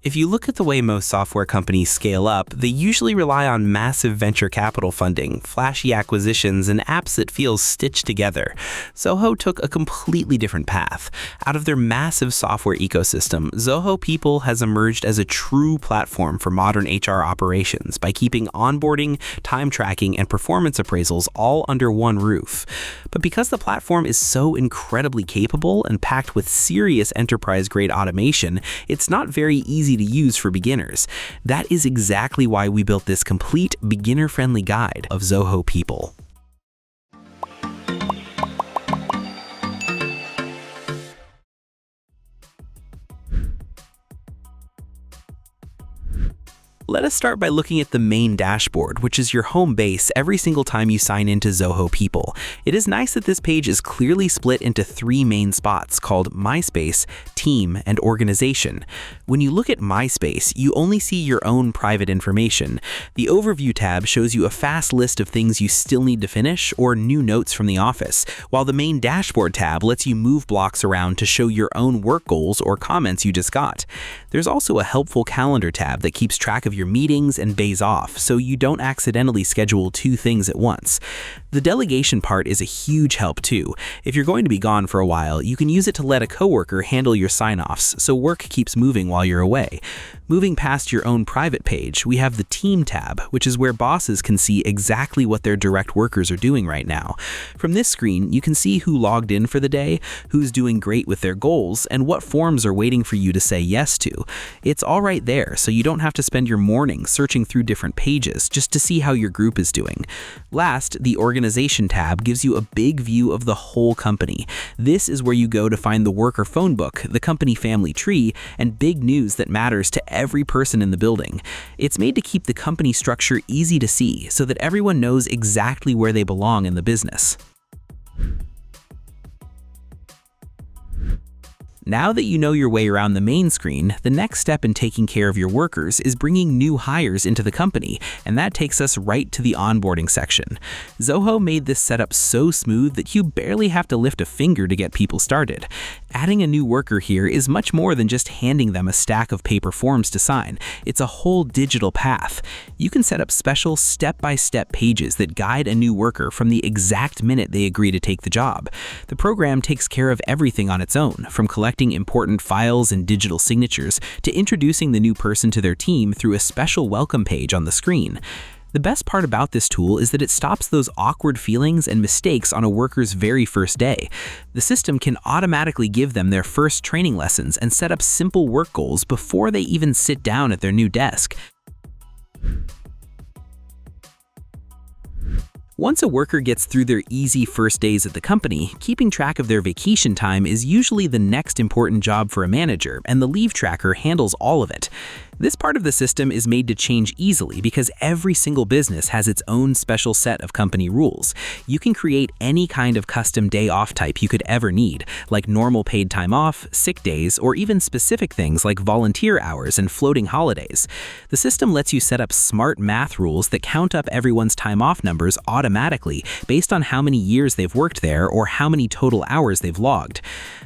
If you look at the way most software companies scale up, they usually rely on massive venture capital funding, flashy acquisitions, and apps that feel stitched together. Zoho took a completely different path. Out of their massive software ecosystem, Zoho People has emerged as a true platform for modern HR operations by keeping onboarding, time tracking, and performance appraisals all under one roof. But because the platform is so incredibly capable and packed with serious enterprise-grade automation, it's not very easy to use for beginners. That is exactly why we built this complete, beginner-friendly guide of Zoho People. Let us start by looking at the main dashboard, which is your home base every single time you sign into Zoho People. It is nice that this page is clearly split into three main spots called My Space, Team, and Organization. When you look at My Space, you only see your own private information. The Overview tab shows you a fast list of things you still need to finish or new notes from the office, while the main Dashboard tab lets you move blocks around to show your own work goals or comments you just got. There's also a helpful Calendar tab that keeps track of your meetings and days off, so you don't accidentally schedule two things at once. The delegation part is a huge help too. If you're going to be gone for a while, you can use it to let a coworker handle your sign-offs, so work keeps moving while you're away. Moving past your own private page, we have the Team tab, which is where bosses can see exactly what their direct workers are doing right now. From this screen, you can see who logged in for the day, who's doing great with their goals, and what forms are waiting for you to say yes to. It's all right there, so you don't have to spend your morning searching through different pages just to see how your group is doing. Last, the Organization tab gives you a big view of the whole company. This is where you go to find the worker phone book, the company family tree, and big news that matters to every person in the building. It's made to keep the company structure easy to see so that everyone knows exactly where they belong in the business. Now that you know your way around the main screen, the next step in taking care of your workers is bringing new hires into the company, and that takes us right to the onboarding section. Zoho made this setup so smooth that you barely have to lift a finger to get people started. Adding a new worker here is much more than just handing them a stack of paper forms to sign. It's a whole digital path. You can set up special step-by-step pages that guide a new worker from the exact minute they agree to take the job. The program takes care of everything on its own, from collecting important files and digital signatures to introducing the new person to their team through a special welcome page on the screen. The best part about this tool is that it stops those awkward feelings and mistakes on a worker's very first day. The system can automatically give them their first training lessons and set up simple work goals before they even sit down at their new desk. Once a worker gets through their easy first days at the company, keeping track of their vacation time is usually the next important job for a manager, and the leave tracker handles all of it. This part of the system is made to change easily because every single business has its own special set of company rules. You can create any kind of custom day off type you could ever need, like normal paid time off, sick days, or even specific things like volunteer hours and floating holidays. The system lets you set up smart math rules that count up everyone's time off numbers automatically based on how many years they've worked there or how many total hours they've logged.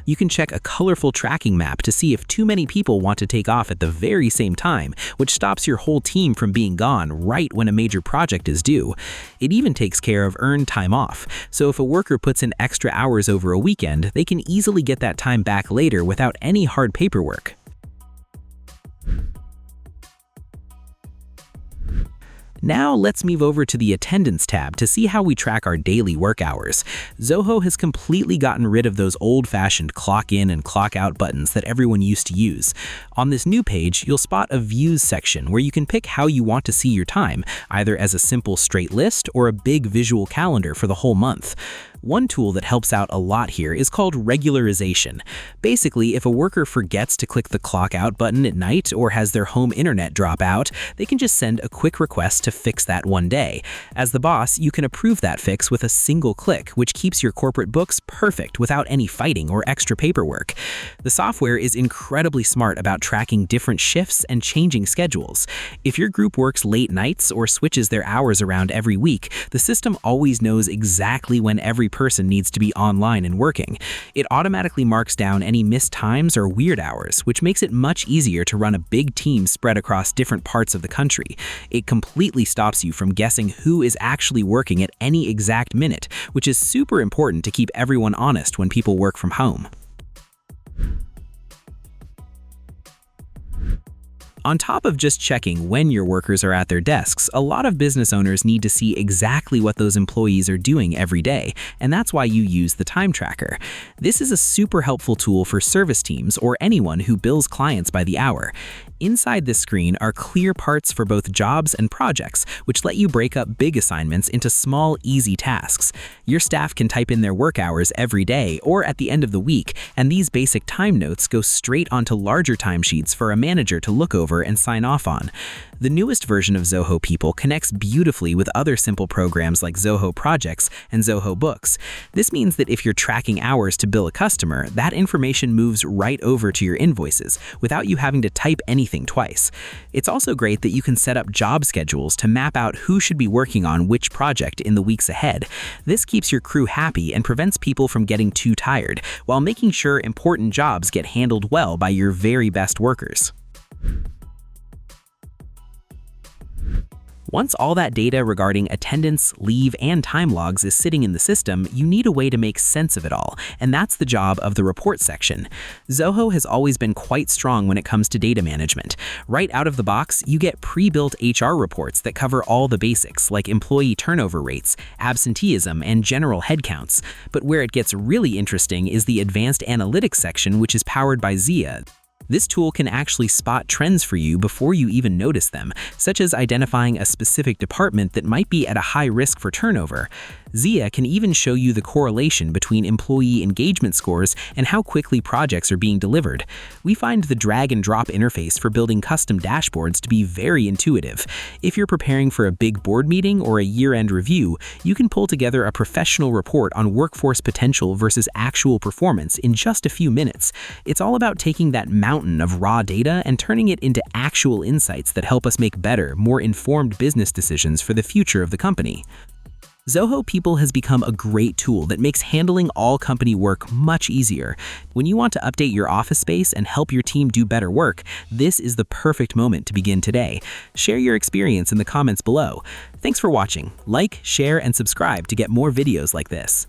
You can check a colorful tracking map to see if too many people want to take off at the very same time, which stops your whole team from being gone right when a major project is due. It even takes care of earned time off, so if a worker puts in extra hours over a weekend, they can easily get that time back later without any hard paperwork. Now let's move over to the Attendance tab to see how we track our daily work hours. Zoho has completely gotten rid of those old-fashioned clock in and clock out buttons that everyone used to use. On this new page, you'll spot a Views section where you can pick how you want to see your time, either as a simple straight list or a big visual calendar for the whole month. One tool that helps out a lot here is called regularization. Basically, if a worker forgets to click the clock out button at night or has their home internet drop out, they can just send a quick request to fix that one day. As the boss, you can approve that fix with a single click, which keeps your corporate books perfect without any fighting or extra paperwork. The software is incredibly smart about tracking different shifts and changing schedules. If your group works late nights or switches their hours around every week, the system always knows exactly when every person needs to be online and working. It automatically marks down any missed times or weird hours, which makes it much easier to run a big team spread across different parts of the country. It completely stops you from guessing who is actually working at any exact minute, which is super important to keep everyone honest when people work from home. On top of just checking when your workers are at their desks, a lot of business owners need to see exactly what those employees are doing every day, and that's why you use the time tracker. This is a super helpful tool for service teams or anyone who bills clients by the hour. Inside this screen are clear parts for both jobs and projects, which let you break up big assignments into small, easy tasks. Your staff can type in their work hours every day or at the end of the week, and these basic time notes go straight onto larger timesheets for a manager to look over and sign off on. The newest version of Zoho People connects beautifully with other simple programs like Zoho Projects and Zoho Books. This means that if you're tracking hours to bill a customer, that information moves right over to your invoices without you having to type anything twice. It's also great that you can set up job schedules to map out who should be working on which project in the weeks ahead. This keeps your crew happy and prevents people from getting too tired, while making sure important jobs get handled well by your very best workers. Once all that data regarding attendance, leave, and time logs is sitting in the system, you need a way to make sense of it all, and that's the job of the report section. Zoho has always been quite strong when it comes to data management. Right out of the box, you get pre-built HR reports that cover all the basics, like employee turnover rates, absenteeism, and general headcounts. But where it gets really interesting is the advanced analytics section, which is powered by Zoho. This tool can actually spot trends for you before you even notice them, such as identifying a specific department that might be at a high risk for turnover. Zoho can even show you the correlation between employee engagement scores and how quickly projects are being delivered. We find the drag and drop interface for building custom dashboards to be very intuitive. If you're preparing for a big board meeting or a year-end review, you can pull together a professional report on workforce potential versus actual performance in just a few minutes. It's all about taking that mountain of raw data and turning it into actual insights that help us make better, more informed business decisions for the future of the company. Zoho People has become a great tool that makes handling all company work much easier. When you want to update your office space and help your team do better work, this is the perfect moment to begin today. Share your experience in the comments below. Thanks for watching. Like, share, and subscribe to get more videos like this.